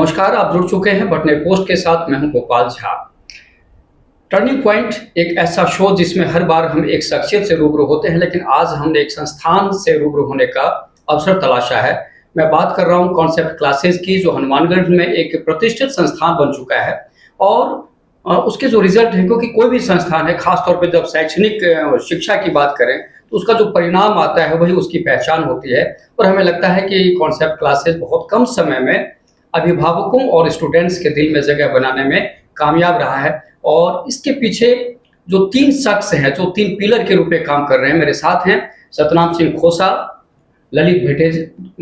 नमस्कार, आप जुड़ चुके हैं बटने पोस्ट के साथ। मैं हूं गोपाल झा। टर्निंग पॉइंट एक ऐसा शो जिसमें हर बार हम एक शख्सियत से रूबरू होते हैं, लेकिन आज हमने एक संस्थान से रूबरू होने का अवसर तलाशा है। मैं बात कर रहा हूं कॉन्सेप्ट क्लासेस की, जो हनुमानगढ़ में एक प्रतिष्ठित संस्थान बन चुका है। और उसके जो रिजल्ट है, क्योंकि कोई भी संस्थान है, खासतौर पर जब शैक्षणिक शिक्षा की बात करें तो उसका जो परिणाम आता है वही उसकी पहचान होती है। और हमें लगता है कि कॉन्सेप्ट क्लासेस बहुत कम समय में अभिभावकों और स्टूडेंट्स के दिल में जगह बनाने में कामयाब रहा है। और इसके पीछे जो तीन शख्स हैं, जो तीन पिलर के रूप में काम कर रहे हैं, मेरे साथ हैं सतनाम सिंह खोसा, ललित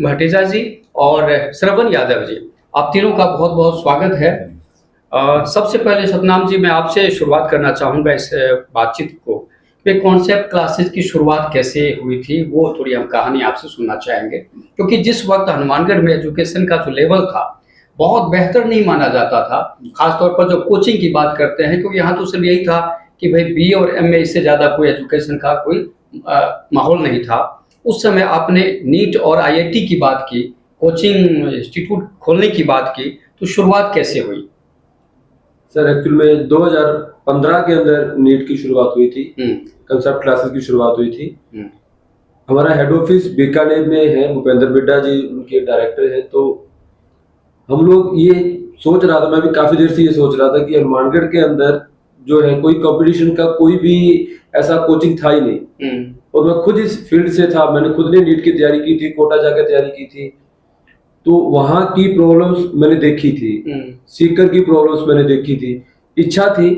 भटेजा जी और श्रवण यादव जी। आप तीनों का बहुत बहुत स्वागत है। सबसे पहले सतनाम जी, मैं आपसे शुरुआत करना चाहूँगा इस बातचीत को कि कॉन्सेप्ट क्लासेस की शुरुआत कैसे हुई थी, वो थोड़ी हम कहानी आपसे सुनना चाहेंगे। क्योंकि जिस वक्त हनुमानगढ़ में एजुकेशन का जो लेवल था बहुत बेहतर नहीं माना जाता था, खासतौर पर जो कोचिंग की बात करते हैं, क्योंकि यहाँ तो सिर्फ यही था कि भाई BA और MA, इससे ज़्यादा कोई एजुकेशन का कोई माहौल नहीं था। उस समय आपने नीट और IIT की बात की, कोचिंग इंस्टीट्यूट खोलने की बात की, तो शुरुआत कैसे हुई? सर एक्चुअल में 2015 के अंदर नीट की शुरुआत हुई थी, कंसेप्ट क्लासेस की शुरुआत हुई थी। हमारा हेड ऑफिस बीकानेर में है, भूपेंद्र बिड्डा जी उनके डायरेक्टर हैं। तो हम लोग ये सोच रहा था, मैं भी काफी देर से ये सोच रहा था कि हनुमानगढ़ के अंदर जो है कोई कंपटीशन का कोई भी ऐसा कोचिंग था ही नहीं। और मैं खुद इस फील्ड से था, मैंने खुद ने नीट की तैयारी की थी, कोटा जाकर तैयारी की थी। तो वहां की प्रॉब्लम्स मैंने देखी थी, सीकर की प्रॉब्लम्स मैंने देखी थी। इच्छा थी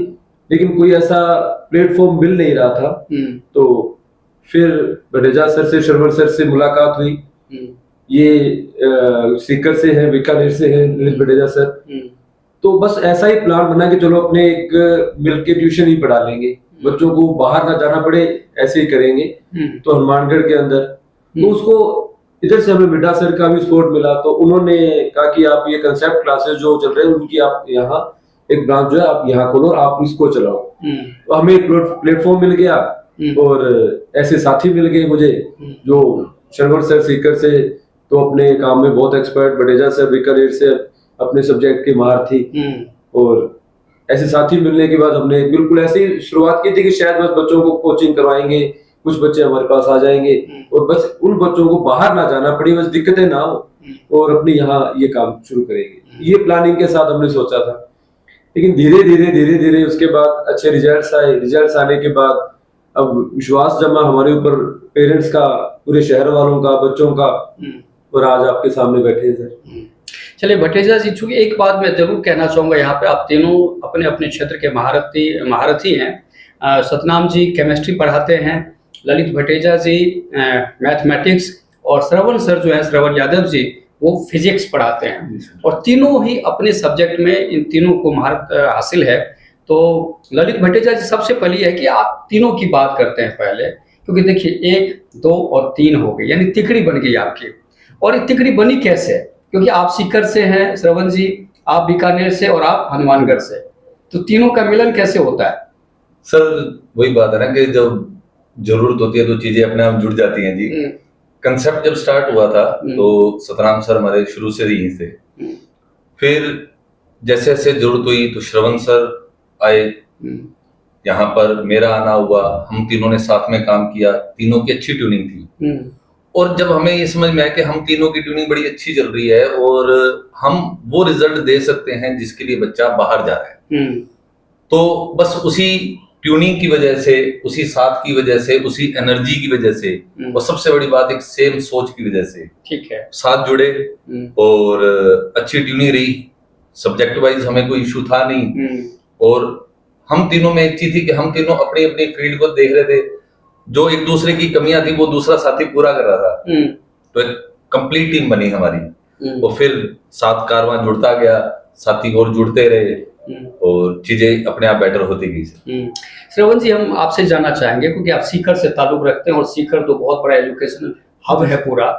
लेकिन कोई ऐसा प्लेटफॉर्म मिल नहीं रहा था। तो फिर भटेजा सर से, श्रवण सर से मुलाकात हुई। ये सीकर से है, बीकानेर से है ललित भटेजा सर। तो बस ऐसा ही प्लान बना कि चलो अपने एक मिलके ट्यूशन ही पढ़ा लेंगे, बच्चों को बाहर ना जाना पड़े, ऐसे ही करेंगे। तो हनुमानगढ़ के अंदर तो उसको इधर से हमें बिड्डा सर का भी सपोर्ट मिला। तो उन्होंने कहा कि आप ये कंसेप्ट क्लासेस जो चल रहे हैं उनकी आप यहाँ एक ब्रांच जो है आप यहाँ खोलो, आप इसको चलाओ। तो हमें एक प्लेटफॉर्म मिल गया और ऐसे साथी मिल गए मुझे, जो श्रवण सर सीकर से तो अपने काम में बहुत एक्सपर्ट, भटेजा सर बीकानेर से अपने सब्जेक्ट की मार थी। और ऐसे साथी मिलने के बाद हमने बिल्कुल ऐसी शुरुआत की थी कि शायद बस बच्चों को कोचिंग करवाएंगे, कुछ बच्चे हमारे पास आ जाएंगे और बस उन बच्चों को बाहर ना जाना पड़े, बस दिक्कतें ना हो और अपने यहाँ ये काम शुरू करेंगे। ये प्लानिंग के साथ हमने सोचा था। लेकिन धीरे धीरे उसके बाद अच्छे रिजल्ट्स आए। रिजल्ट्स आने के बाद अब विश्वास जमा हमारे ऊपर, पेरेंट्स का, पूरे शहर वालों का, बच्चों का, और आज आपके सामने बैठे हैं सर। चलिए भटेजा जी, चूंकि एक बात मैं जरूर कहना चाहूँगा, यहाँ पे आप तीनों अपने अपने क्षेत्र के महारथी हैं। सतनाम जी केमिस्ट्री पढ़ाते हैं, ललित भटेजा जी मैथमेटिक्स, और श्रवण सर जो है, श्रवण यादव जी, वो फिजिक्स पढ़ाते हैं। और तीनों ही अपने सब्जेक्ट में इन तीनों को महारत हासिल है। तो ललित भटेजा जी, सबसे पहले है कि आप तीनों की बात करते हैं पहले, क्योंकि देखिए 1, 2 और 3 हो गई, यानी तिकड़ी बन गई आपकी। और ये तिकड़ी बनी कैसे? क्योंकि आप सीकर से हैं श्रवण जी, आप बीकानेर से और आप हनुमानगढ़ से, तो तीनों का मिलन कैसे होता है? सर वही बात है ना कि जब जरूरत होती है तो चीजें अपने आप जुड़ जाती हैं जी। कंसेप्ट जब स्टार्ट हुआ था तो सतनाम सर हमारे शुरू से ही थे। फिर जैसे जैसे जरूरत हुई तो श्रवण सर आए, यहाँ पर मेरा आना हुआ, हम तीनों ने साथ में काम किया। तीनों की अच्छी ट्यूनिंग थी। और जब हमें ये समझ में आया कि हम तीनों की ट्यूनिंग बड़ी अच्छी चल रही है और हम वो रिजल्ट दे सकते हैं जिसके लिए बच्चा बाहर जा रहा है, तो बस उसी ट्यूनिंग की वजह से, उसी साथ की वजह से, उसी एनर्जी की वजह से, और सबसे बड़ी बात एक सेम सोच की वजह से, ठीक है, साथ जुड़े और अच्छी ट्यूनिंग रही। सब्जेक्ट वाइज हमें कोई इशू था नहीं। और हम तीनों में एक चीज थी कि हम तीनों अपनी अपनी फील्ड को देख रहे थे, जो एक दूसरे की कमियां थी वो दूसरा साथी पूरा कर रहा था। तो एक कंप्लीट टीम बनी हमारी। और फिर साथ कारवां जुड़ता गया, साथी और जुड़ते रहे और चीजें अपने आप बेटर होती गई। श्रवण जी, हम आपसे जानना चाहेंगे, क्योंकि आप सीकर से ताल्लुक रखते हैं और सीकर तो बहुत बड़ा एजुकेशन हब है पूरा।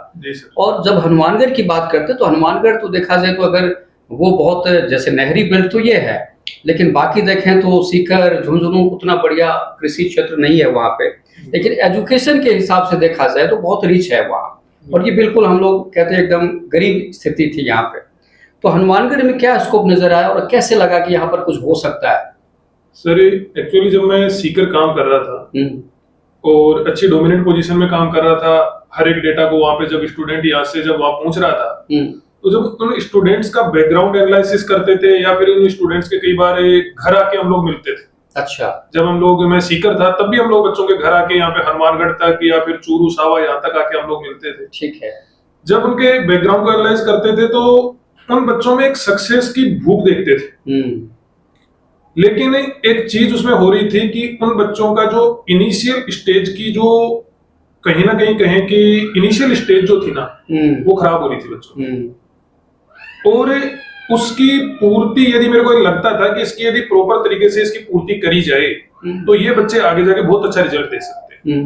और जब हनुमानगढ़ की बात करते हैं तो हनुमानगढ़ तो देखा जाए तो अगर वो बहुत जैसे नहरी बेल्ट तो ये है, लेकिन बाकी देखें तो सीकर, झुंझुनू उतना बढ़िया कृषि क्षेत्र नहीं है वहाँ पे। लेकिन एजुकेशन के हिसाब से देखा जाए तो बहुत रिच है वहाँ। और ये बिल्कुल हम लोग कहते हैं एकदम गरीब स्थिति थी यहाँ पे। तो हनुमानगढ़ में क्या स्कोप नजर आया और कैसे लगा कि यहाँ पर कुछ हो सकता है? सर एक्चुअली जब मैं सीकर काम कर रहा था और अच्छी डोमिनेंट पोजीशन में काम कर रहा था, हर एक डेटा को वहां पे जब स्टूडेंट यहाँ से जब वहां पहुंच रहा था, तो जब उन स्टूडेंट्स का बैकग्राउंड एनालिसिस करते थे या फिर उन स्टूडेंट्स के कई बार घर आके हम लोग मिलते थे। अच्छा। मैं सीकर था तब भी हम लोग बच्चों के घर आके यहाँ पे हनुमानगढ़ तक या फिर चूरू सावा यहाँ तक आके हम लोग मिलते थे। ठीक है। जब उनके बैकग्राउंड को एनालाइज करते थे तो उन बच्चों में एक सक्सेस की भूख देखते थे, लेकिन एक चीज उसमें हो रही थी कि उन बच्चों का जो इनिशियल स्टेज की जो कहीं ना कहीं कहें कि इनिशियल स्टेज जो थी ना वो खराब हो रही थी बच्चों, और उसकी पूर्ति यदि मेरे को लगता था कि इसकी यदि प्रॉपर तरीके से इसकी पूर्ति करी जाए तो ये बच्चे आगे जाके बहुत अच्छा रिजल्ट दे सकते हैं।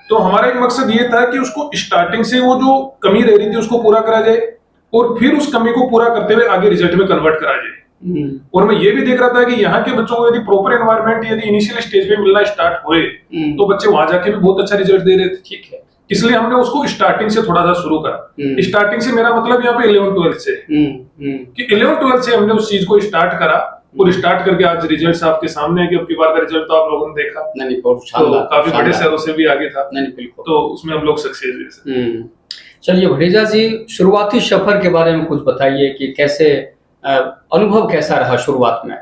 तो हमारा एक मकसद ये था कि उसको स्टार्टिंग से वो जो कमी रह रही थी उसको पूरा करा जाए और फिर उस कमी को पूरा करते हुए आगे रिजल्ट में कन्वर्ट करा जाए। और मैं ये भी देख रहा था कि यहाँ के बच्चों को यदि प्रॉपर एनवायरनमेंट यदि इनिशियल स्टेज पे मिलना स्टार्ट हुए तो बच्चे वहां जाके भी बहुत अच्छा रिजल्ट दे रहे थे। ठीक है, इसलिए हमने उसको स्टार्टिंग से थोड़ा सा शुरू करा। स्टार्टिंग से मेरा मतलब यहाँ पे 11-12 से कि 11-12 से हमने उस चीज को स्टार्ट करा और स्टार्ट करके आज रिजल्ट आपके सामने है कि अब की बार का रिजल्ट तो आप लोगों ने देखा। नहीं, बहुत शानदार, तो काफी बड़े शहरों से भी आगे था। नहीं, बिल्कुल। तो उसमें हम लोग सक्सेस हुए। चलिए भटेजा जी, शुरुआती सफर के बारे में कुछ बताइए कि कैसे अनुभव कैसा रहा शुरुआत में?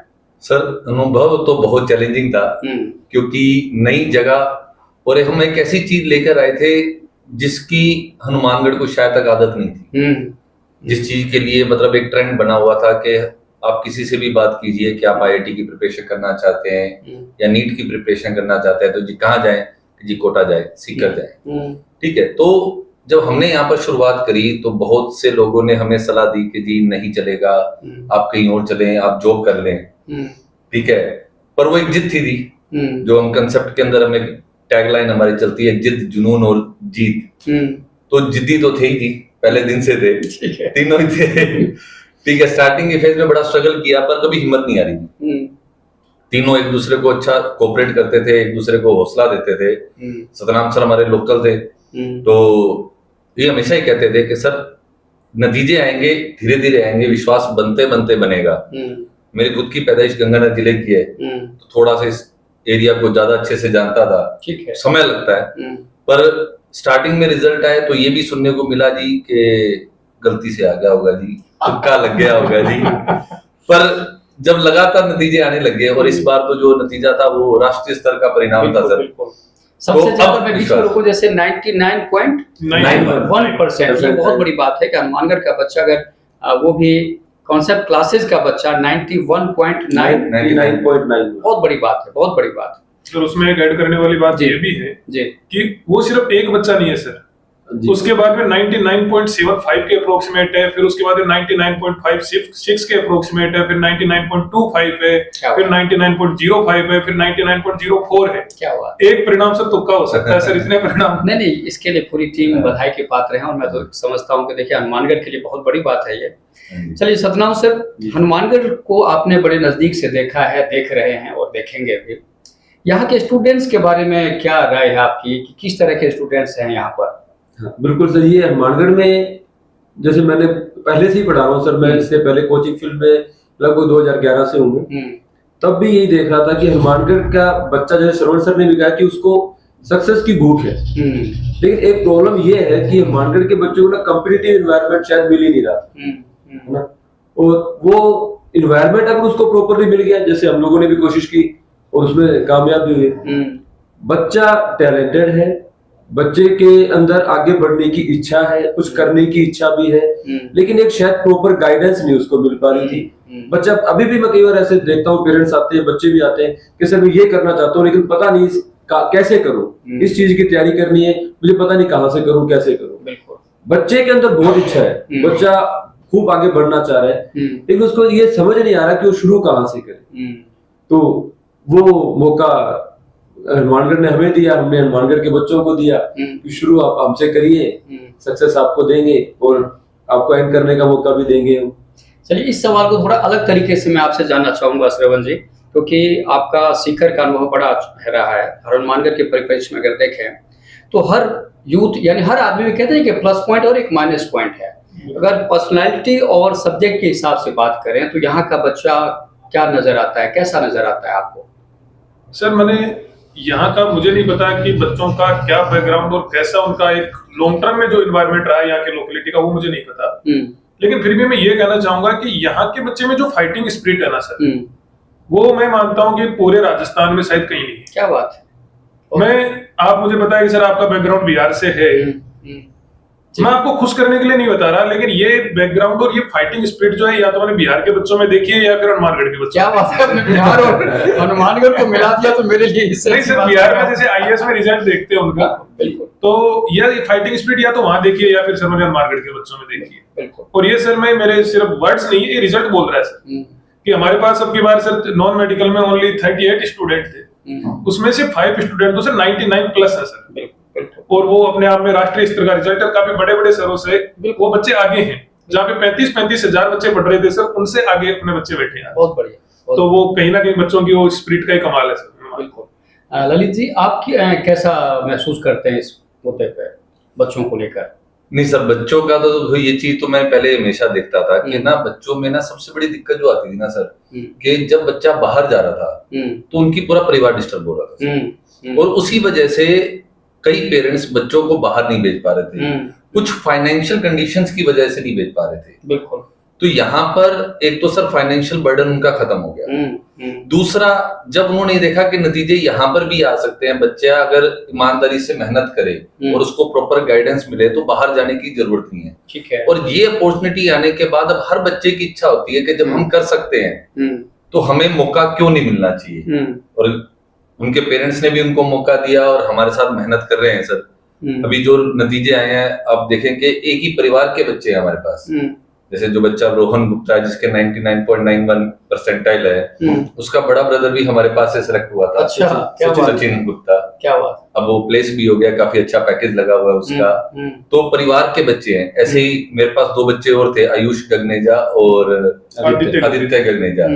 सर अनुभव तो बहुत चैलेंजिंग था क्योंकि नई जगह और हम एक ऐसी चीज लेकर आए थे जिसकी हनुमानगढ़ को शायद तक आदत नहीं थी। जिस चीज के लिए मतलब एक ट्रेंड बना हुआ था कि आप किसी से भी बात कीजिए कि आप आईआईटी की प्रिपरेशन करना चाहते हैं या नीट की प्रिपरेशन करना चाहते हैं तो जी कहाँ जाएं, जी कोटा जाए, सीकर जाए। ठीक है, तो जब हमने यहाँ पर शुरुआत करी तो बहुत से लोगों ने हमें सलाह दी कि जी नहीं चलेगा, आप कहीं और चलें, आप जॉब कर लें। ठीक है, पर वो एक जिद थी जो हम कंसेप्ट के अंदर हमें टैगलाइन हमारी चलती है, जिद, जुनून और जीत। तो जिद्दी तो थे ही थी, पहले दिन से थे, तीनों ही थे। ठीक है, स्टार्टिंग के फेज में बड़ा स्ट्रगल किया पर कभी हिम्मत नहीं आ रही थी। तीनों एक दूसरे को अच्छा कोऑपरेट करते थे, एक दूसरे को हौसला देते थे। सतनाम सर हमारे लोकल थे, तो ये हमेशा ही कहते थे कि सर नतीजे आएंगे, धीरे धीरे आएंगे, विश्वास बनते बनते बनेगा। मेरी खुद की पैदाइश गंगानगर जिले की है, तो थोड़ा सा इस एरिया को ज्यादा अच्छे से जानता था। ठीक है, समय लगता है, पर स्टार्टिंग में रिजल्ट आए तो ये भी सुनने को मिला जी कि गलती से आ गया होगा जी, तुक्का लग गया होगा जी। पर जब लगातार नतीजे आने लगे और इस बार तो जो नतीजा था वो राष्ट्रीय स्तर का परिणाम था सर। सबसे ज्यादा मैं विश्व को जैसे 99.91%, ये बहुत बड़ी बात है कि हनुमानगढ़ का बच्चा अगर वो भी कॉन्सेप्ट क्लासेस का बच्चा 91.9 बहुत बड़ी बात है, बहुत बड़ी बात है। और उसमें ऐड करने वाली बात ये भी है कि वो सिर्फ एक बच्चा नहीं है सर, उसके बाद में 99.75 के अप्रोक्सीमेट है, फिर उसके बाद में 99.56 के अप्रोक्सीमेट है, फिर 99.25 है, फिर 99.05 है, फिर 99.04 है। क्या हुआ? एक परिणाम सर तुक्का हो सकता है सर, इतने परिणाम नहीं, इसके लिए पूरी टीम बधाई के पात्र है और मैं तो समझता हूँ कि देखिए हनुमानगढ़ के लिए बहुत बड़ी बात है ये। चलिए सतनाम सर, हनुमानगढ़ को आपने बड़े नजदीक से देखा है, देख रहे हैं और देखेंगे भी। यहाँ के स्टूडेंट्स के बारे में क्या राय है आपकी कि किस तरह के स्टूडेंट्स हैं यहाँ पर? बिल्कुल सर, ये हनुमानगढ़ में जैसे मैंने पहले से ही पढ़ा रहा हूँ सर, मैं इससे पहले कोचिंग फील्ड में लगभग 2011 से हूँ, तब भी यही देख रहा था कि हनुमानगढ़ का बच्चा जैसे श्रवण सर ने भी कहा कि उसको सक्सेस की भूख है। लेकिन एक प्रॉब्लम ये है कि हनुमानगढ़ के बच्चों को ना कॉम्पिटिटिव एनवायरनमेंट शायद मिल ही नहीं रहा है ना, और वो एनवायरनमेंट अगर उसको प्रॉपरली मिल गया, जैसे हम लोगों ने भी कोशिश की और उसमें कामयाब भी हुए। बच्चा टैलेंटेड है, बच्चे के अंदर आगे बढ़ने की इच्छा है, कुछ करने की इच्छा भी है, लेकिन एक शायद प्रॉपर गाइडेंस नहीं उसको मिल पा रही थी। बच्चा अभी भी मैं कई बार ऐसे देखता हूँ, पेरेंट्स आते हैं, बच्चे भी आते हैं कि सर मैं ये करना चाहता हूँ लेकिन पता नहीं कैसे करूँ, इस चीज की तैयारी करनी है, मुझे पता नहीं कहाँ से करूँ, कैसे करूँ। बच्चे के अंदर बहुत इच्छा है, बच्चा खूब आगे बढ़ना चाह रहा है, लेकिन उसको ये समझ नहीं आ रहा कि वो शुरू कहाँ से करे। तो वो मौका हनुमानगढ़ ने हमें दिया, हमने हनुमानगढ़ के बच्चों को दिया कि शुरू आप हमसे करिए, सक्सेस आपको देंगे और आपको एंड करने का मौका भी देंगे हम। चलिए, इस सवाल को थोड़ा अलग तरीके से मैं आपसे जानना चाहूंगा श्रवण जी, क्योंकि आपका सीकर का अनुभव बड़ा रहा है। हनुमानगढ़ के परिप्रेक्ष्य में अगर देखें तो हर यूथ यानी हर आदमी में कहते हैं कि प्लस पॉइंट और एक माइनस पॉइंट है। अगर पर्सनालिटी और सब्जेक्ट के हिसाब से बात करें तो यहाँ का बच्चा क्या नजर आता है, कैसा नजर आता है आपको? सर मैंने यहाँ का मुझे नहीं पता कि बच्चों का क्या बैकग्राउंड और कैसा उनका एक लॉन्ग टर्म में जो इन्वायरमेंट रहा है यहाँ के लोकेलिटी का, वो मुझे नहीं पता। लेकिन फिर भी मैं ये कहना चाहूंगा कि यहाँ के बच्चे में जो फाइटिंग स्पिरिट है ना सर, वो मैं मानता हूँ कि पूरे राजस्थान में शायद कहीं नहीं है। क्या बात है। आप मुझे बताया कि सर आपका बैकग्राउंड बिहार से है, मैं आपको खुश करने के लिए नहीं बता रहा, लेकिन ये बैकग्राउंड और ये फाइटिंग स्पिरिट जो है या तो मैंने बिहार के बच्चों में देखी है या फिर हनुमानगढ़ के बच्चों। क्या बात है, बिहार और हनुमानगढ़ को मिला दिया तो मेरे लिए इससे नहीं सर, बिहार में जैसे आईएएस में रिजल्ट देखते हैं उनका, तो ये फाइटिंग स्पिरिट या तो वहां देखिए या फिर सर मैंने हनुमानगढ़ के बच्चों में देखी है। और ये सर मैं मेरे सिर्फ वर्ड्स नहीं है, ये रिजल्ट बोल रहा है सर कि हमारे पास अब की बार सर नॉन मेडिकल में ओनली 38 स्टूडेंट थे, उसमें से 5 स्टूडेंट तो सर 99 प्लस है सर, और वो अपने आप में राष्ट्रीय स्तर का रिजल्ट है। काफी बड़े बड़े शहरों से वो बच्चे आगे हैं, जहाँ पे 35 हजार बच्चे पढ़ रहे थे सर, उनसे आगे अपने बच्चे बैठे हैं। बहुत बढ़िया। तो वो कहीं ना कहीं बच्चों की वो स्पिरिट का ही कमाल है सर। बिल्कुल। ललित जी, आप कैसा महसूस करते हैं इस मुद्दे पे बच्चों को लेकर? नहीं सर, बच्चों का तो ये चीज तो मैं पहले हमेशा देखता था कि ना बच्चों में ना सबसे बड़ी दिक्कत जो आती थी ना सर, कि जब बच्चा बाहर जा रहा था तो उनकी पूरा परिवार डिस्टर्ब हो रहा था, और उसी वजह से कई पेरेंट्स बच्चों को बाहर नहीं भेज पा रहे थे, कुछ फाइनेंशियल कंडीशंस की वजह से नहीं भेज पा रहे थे। बिल्कुल। तो यहाँ पर एक तो सर फाइनेंशियल बर्डन उनका खत्म हो गया, दूसरा जब उन्होंने देखा कि नतीजे यहाँ पर भी आ सकते हैं, बच्चा अगर ईमानदारी से मेहनत करे और उसको प्रॉपर गाइडेंस मिले तो बाहर जाने की जरूरत नहीं है। ठीक है। और ये अपॉर्चुनिटी आने के बाद अब हर बच्चे की इच्छा होती है कि जब हम कर सकते हैं तो हमें मौका क्यों नहीं मिलना चाहिए, और उनके पेरेंट्स ने भी उनको मौका दिया और हमारे साथ मेहनत कर रहे हैं सर। अभी जो नतीजे आए हैं आप देखें कि एक ही परिवार के बच्चे हैं हमारे पास, जैसे जो बच्चा रोहन गुप्ता जिसके 99.91 परसेंटाइल है, उसका बड़ा ब्रदर भी हमारे पास से सिलेक्ट हुआ था। अच्छा, सचिन गुप्ता। क्या बात। अब वो प्लेस भी हो गया, काफी अच्छा पैकेज लगा हुआ है उसका। तो परिवार के बच्चे हैं। ऐसे ही मेरे पास 2 बच्चे और थे, आयुष गगनेजा और आदित्य गगनेजा।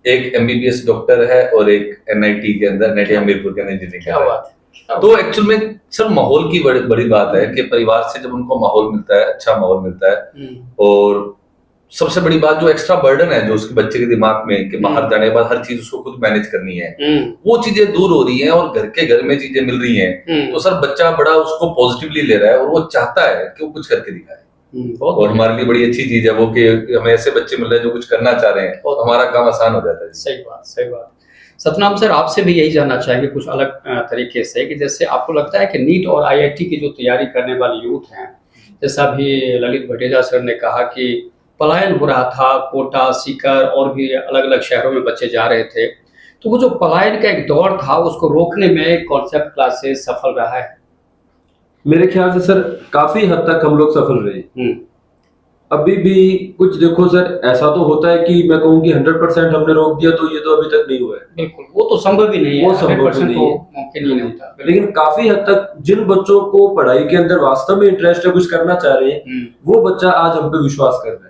एक एमबीबीएस डॉक्टर है और एक एनआईटी के अंदर नेटी हमीरपुर के इंजीनियरिंग। क्या बात। तो एक्चुअल में सर माहौल की बड़ी बात है कि परिवार से जब उनको माहौल मिलता है, अच्छा माहौल मिलता है, और सबसे बड़ी बात जो एक्स्ट्रा बर्डन है जो उसके बच्चे के दिमाग में कि बाहर जाने के बाद हर चीज उसको खुद मैनेज करनी है, वो चीजें दूर हो रही हैं और घर में चीजें मिल रही हैं। तो सर बच्चा बड़ा उसको पॉजिटिवली ले रहा है और वो चाहता है कि वो कुछ करके दिखाए। और हमारे लिए बड़ी अच्छी चीज है वो कि हमें ऐसे बच्चे मिल रहे हैं जो कुछ करना चाह रहे हैं, तो हमारा काम आसान हो जाता है। सही बात, सही बात। सतनाम सर, आपसे भी यही जानना चाहेंगे कुछ अलग तरीके से कि जैसे आपको लगता है कि नीट और आईआईटी की जो तैयारी करने वाले यूथ हैं, जैसा भी ललित भटेजा सर ने कहा कि पलायन हो रहा था, कोटा, सीकर और भी अलग अलग शहरों में बच्चे जा रहे थे, तो वो जो पलायन का एक दौर था उसको रोकने में कॉन्सेप्ट क्लासेस सफल रहा है? मेरे ख्याल से सर काफी हद तक हम लोग सफल रहे। अभी भी कुछ देखो सर, ऐसा तो होता है कि मैं कहूँ कि 100% हमने रोक दिया, तो ये तो अभी तक नहीं हुआ है। बिल्कुल, वो तो संभव ही नहीं है, वो संभव नहीं है, मुमकिन ही नहीं होता। लेकिन काफी हद तक जिन बच्चों को पढ़ाई के अंदर वास्तव में इंटरेस्ट है, कुछ करना चाह रहे हैं, वो बच्चा आज हम पे विश्वास कर रहा है।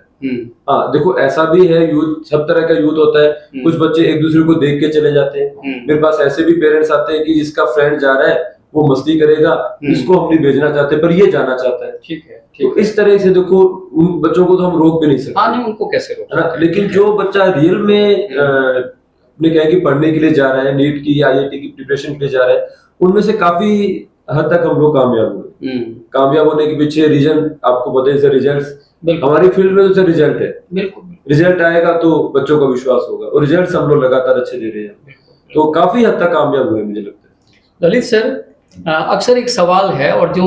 हाँ देखो, ऐसा भी है, यूथ सब तरह का यूथ होता है। कुछ बच्चे एक दूसरे को देख के चले जाते हैं। मेरे पास ऐसे भी पेरेंट्स आते हैं कि जिसका फ्रेंड जा रहा है वो मस्ती करेगा, इसको हम नहीं भेजना चाहते पर ये जाना चाहता है। ठीक है, तो इस तरह से देखो उन बच्चों को तो हम रोक भी नहीं सकते। हाँ, नहीं, उनको कैसे रोक। लेकिन जो बच्चा रियल में अपने क्या है कि पढ़ने के लिए जा रहा है, नीट की आईआईटी की प्रिपरेशन के लिए जा रहा है, उनमें से काफी हद तक हम लोग कामयाब हुए। कामयाब होने के पीछे रीजन आपको पता है सर, रिजल्ट हमारी फील्ड में तो सर रिजल्ट है। बिल्कुल, रिजल्ट आएगा तो बच्चों का विश्वास होगा, और रिजल्ट हम लोग लगातार अच्छे दे रहे हैं, तो काफी हद तक कामयाब हुए मुझे लगता है। ललित सर, अक्सर एक सवाल है और जो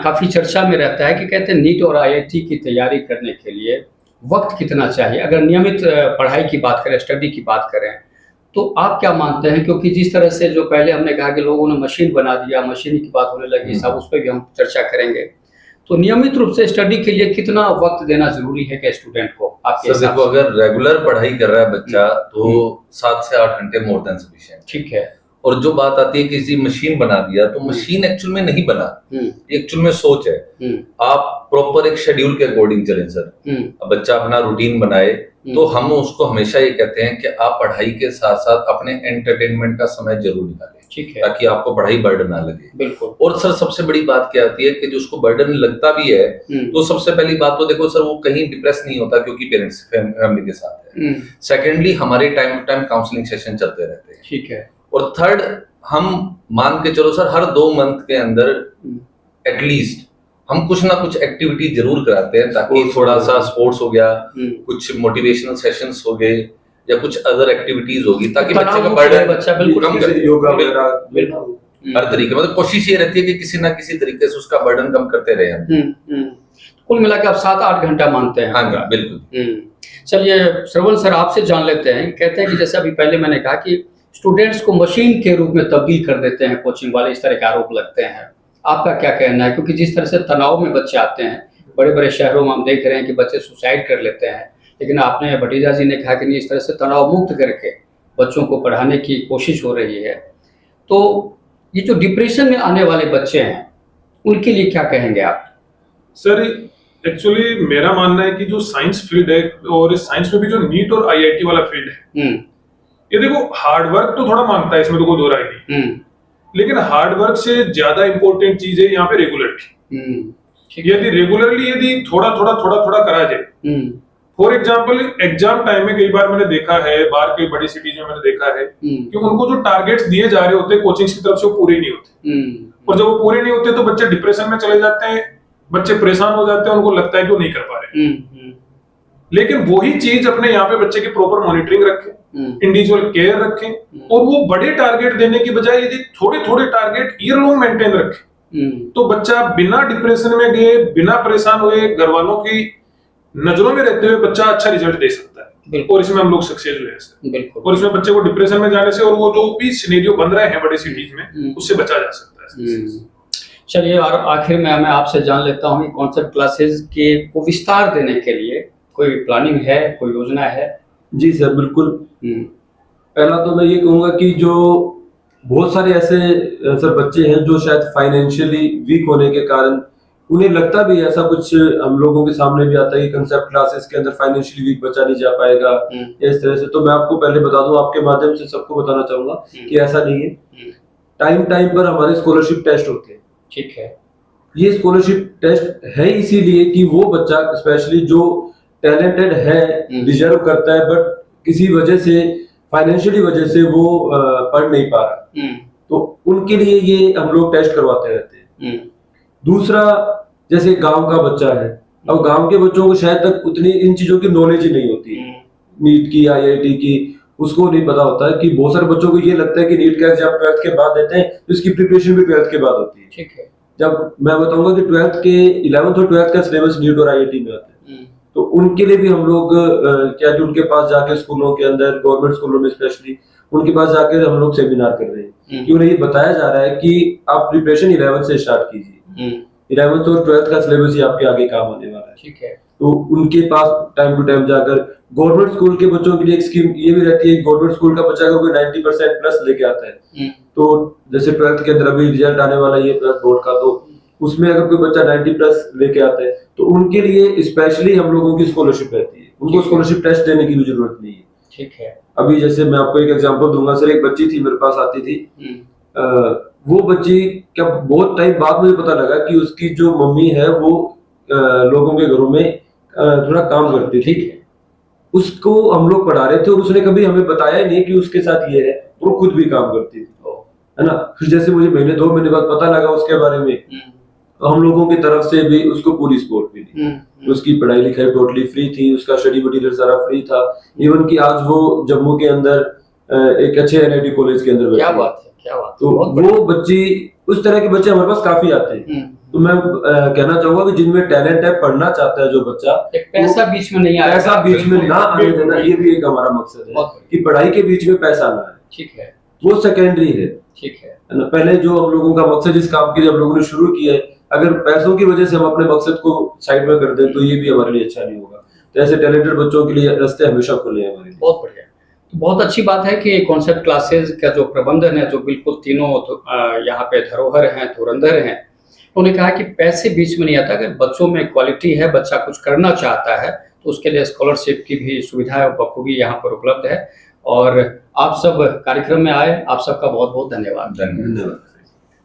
काफी चर्चा में रहता है कि कहते हैं नीट और आईआईटी की तैयारी करने के लिए वक्त कितना चाहिए? अगर नियमित पढ़ाई की बात करें, स्टडी की बात करें, तो आप क्या मानते हैं? क्योंकि जिस तरह से जो पहले हमने कहा कि लोगों ने मशीन बना दिया, मशीन की बात होने लगी, सब उस पर भी हम चर्चा करेंगे, तो नियमित रूप से स्टडी के लिए कितना वक्त देना जरूरी है कि स्टूडेंट को? आपके सर देखो, अगर रेगुलर पढ़ाई कर रहा है बच्चा तो 7 से 8 घंटे मोर देन सफिशिएंट। ठीक है। और जो बात आती है कि किसी मशीन बना दिया, तो मशीन एक्चुअल में नहीं बना, एक्चुअल में सोच है। आप प्रॉपर एक शेड्यूल के अकॉर्डिंग चलें सर। अब बच्चा अपना रूटीन बनाए, तो हम उसको हमेशा ये कहते हैं कि आप पढ़ाई के साथ साथ अपने एंटरटेनमेंट का समय जरूर निकालें। ठीक है, ताकि आपको पढ़ाई बर्डन ना लगे। बिल्कुल। और सर सबसे बड़ी बात क्या आती है कि जो उसको बर्डन लगता भी है तो सबसे पहली बात तो देखो सर वो कहीं डिप्रेस नहीं होता क्योंकि पेरेंट्स फैमिली के साथ है। सेकेंडली हमारे time to time counselling session चलते रहते हैं। ठीक है। और थर्ड, हम मान के चलो सर हर 2 मंथ के अंदर एटलीस्ट हम कुछ ना कुछ एक्टिविटी जरूर कराते हैं ताकि थोड़ा सा स्पोर्ट्स हो गया, कुछ मोटिवेशनल सेशंस हो गए या कुछ अदर एक्टिविटीज होगी ताकि बच्चे का बर्डन बच्चा बिल्कुल कम कर, योगा वगैरह हर तरीके मतलब कोशिश ये रहती है कि किसी ना किसी तरीके से उसका बर्डन कम करते रहे हम। कुल मिला के आप 7-8 घंटा मानते हैं? हाँ बिल्कुल। चलिए श्रवण सर आपसे जान लेते हैं, कहते हैं कि जैसे अभी पहले मैंने कहा कि स्टूडेंट्स को मशीन के रूप में तब्दील कर देते हैं कोचिंग वाले, इस तरह के आरोप लगते हैं, आपका क्या कहना है? क्योंकि जिस तरह से तनाव में बच्चे आते हैं, बड़े बड़े शहरों में हम देख रहे हैं कि बच्चे सुसाइड कर लेते हैं, लेकिन आपने भतीजा जी ने कहा कि नहीं, इस तरह से तनाव मुक्त करके बच्चों को पढ़ाने की कोशिश हो रही है। तो ये जो डिप्रेशन में आने वाले बच्चे हैं उनके लिए क्या कहेंगे आप? सर एक्चुअली मेरा मानना है कि जो साइंस फील्ड है और इस साइंस में भी जो नीट और आईआईटी वाला फील्ड है, ये देखो हार्ड वर्क तो थोड़ा मांगता है, इसमें तो कोई दो राय नहीं, लेकिन हार्ड वर्क से ज्यादा इंपॉर्टेंट चीज है यहाँ पे रेगुलरिटी। यदि रेगुलरली यदि थोड़ा थोड़ा करा जाए, फॉर एग्जाम्पल एग्जाम टाइम में कई बार मैंने देखा है, बाहर कई बड़ी सिटीज में मैंने देखा है कि उनको जो टारगेट्स दिए जा रहे होते हैं कोचिंग की तरफ से वो पूरे नहीं होते, और जब वो पूरे नहीं होते तो बच्चे डिप्रेशन में चले जाते हैं, बच्चे परेशान हो जाते हैं, उनको लगता है कि वो नहीं कर पा रहे। लेकिन वही चीज अपने यहाँ पे बच्चे की प्रॉपर मॉनिटरिंग रखें, इंडिविजुअल केयर रखें, और वो बड़े टारगेट देने की बजाय यदि थोड़े थोड़े टारगेट ईयर लॉन्ग मेंटेन रखें तो बच्चा बिना डिप्रेशन में गए, बिना परेशान हुए, घर वालों की नजरों में रहते हुए बच्चा अच्छा रिजल्ट दे सकता है, और इसमें हम लोग सक्सेस हुए हैं। और इसमें बच्चे को डिप्रेशन में जाने से और वो जो भी सिनेरियो बन रहे हैं बड़े सिटीज में, उससे बचा जा सकता है। चलिए, और आखिर में मैं आपसे जान लेता हूँ कि कॉन्सेप्ट क्लासेस के को विस्तार देने के लिए कोई प्लानिंग है, कोई योजना है? जी सर बिल्कुल। पहला तो मैं ये कहूंगा कि जो बहुत सारे ऐसे सर बच्चे हैं जो शायद फाइनेंशियली वीक होने के कारण उन्हें लगता भी ऐसा कुछ हम लोगों के सामने भी आता है कि कंसेप्ट क्लासेस के अंदर फाइनेंशियली वीक बच्चा नहीं जा पाएगा या इस तरह से। तो मैं आपको पहले बता दूं, आपके माध्यम से सबको बताना चाहूंगा कि ऐसा नहीं है। टाइम टाइम पर हमारे स्कॉलरशिप टेस्ट होते हैं। ठीक है। ये स्कॉलरशिप टेस्ट है इसीलिए कि वो बच्चा स्पेशली जो टैलेंटेड है, डिजर्व करता है, बट किसी वजह से फाइनेंशियली वजह से वो पढ़ नहीं पा रहा, तो उनके लिए ये हम लोग टेस्ट करवाते रहते हैं। दूसरा, जैसे गांव का बच्चा है, अब गांव के बच्चों को शायद तक उतनी इन चीजों की नॉलेज ही नहीं होती, नीट की, आईआईटी की, उसको नहीं पता होता है कि बहुत सारे बच्चों को ये लगता है कि नीट का एग्जाम 12th के बाद देते हैं तो इसकी प्रिपरेशन भी 12th के बाद होती है। ठीक है। जब मैं बताऊंगा कि 12th के 11th और 12th का सिलेबस नीट और आईआईटी में आता है, तो उनके लिए भी हम लोग क्या कि उनके पास जाके स्कूलों के अंदर, गवर्नमेंट स्कूलों में स्पेशली उनके पास जाके हम लोग सेमिनार कर रहे हैं कि उन्हें ये बताया जा रहा है कि आप प्रिपरेशन 11th से स्टार्ट कीजिए, 11th और 12th का सिलेबस ही आपके आगे काम आने वाला है। ठीक है। तो उनके पास टाइम टू टाइम जाकर, गवर्नमेंट स्कूल के बच्चों के लिए एक स्कीम ये भी रहती है, गवर्नमेंट स्कूल का बच्चा अगर कोई 90% प्लस लेके आता है, तो जैसे 12th के अंदर अभी रिजल्ट आने वाला है 12th बोर्ड का, तो उसमें अगर कोई बच्चा 90 प्लस लेके आता है तो उनके लिए स्पेशली हम लोगों की स्कॉलरशिप रहती है, उनको स्कॉलरशिप टेस्ट देने की भी जरूरत नहीं है। ठीक है। अभी जैसे मैं आपको एक एग्जांपल दूंगा सर, एक बच्ची थी मेरे पास आती थी, वो बच्ची क्या बहुत टाइम बाद मुझे पता लगा कि उसकी जो मम्मी है वो लोगों के घरों में थोड़ा काम करती थी, उसको हम लोग पढ़ा रहे थे और उसने कभी हमें बताया ही नहीं कि उसके साथ ये है, वो खुद भी काम करती थी, है ना। फिर जैसे मुझे 2 महीने बाद पता लगा उसके बारे में, तो हम लोगों की तरफ से भी उसको पूरी सपोर्ट मिली, उसकी पढ़ाई लिखाई टोटली फ्री थी, उसका स्टडी मटेरियल सारा फ्री था, इवन कि आज वो जम्मू के अंदर एक अच्छे एनआईटी कॉलेज के अंदर। क्या बात है, क्या बात। तो वो बच्ची, उस तरह के बच्चे हमारे पास काफी आते हैं। तो मैं कहना चाहूंगा कि जिनमें टैलेंट है, पढ़ना चाहता है जो बच्चा, पैसा बीच में नहीं आए, पैसा बीच में ना आने देना, ये भी एक हमारा मकसद है कि पढ़ाई के बीच में पैसा ना आए। ठीक है। वो सेकेंडरी है। ठीक है। पहले जो हम लोगों का मकसद इस काम के लिए हम लोगों ने शुरू किया है, अगर पैसों की वजह से हम अपने मकसद को साइड में कर दें तो ये भी हमारे लिए अच्छा नहीं होगा। तो ऐसे टैलेंटेड बच्चों के लिए रास्ते हमेशा खुले हैं हमारे लिए। बहुत बढ़िया। तो बहुत अच्छी बात है कि कॉन्सेप्ट क्लासेस का जो प्रबंधन है, जो बिल्कुल तीनों यहाँ पे धरोहर हैं, धुरंधर हैं, उन्होंने कहा कि पैसे बीच में नहीं आता। अगर बच्चों में क्वालिटी है, बच्चा कुछ करना चाहता है, तो उसके लिए स्कॉलरशिप की भी सुविधा बखूबी यहाँ पर उपलब्ध है। और आप सब कार्यक्रम में आए, आप सबका बहुत बहुत धन्यवाद। धन्यवाद। धन्यवाद।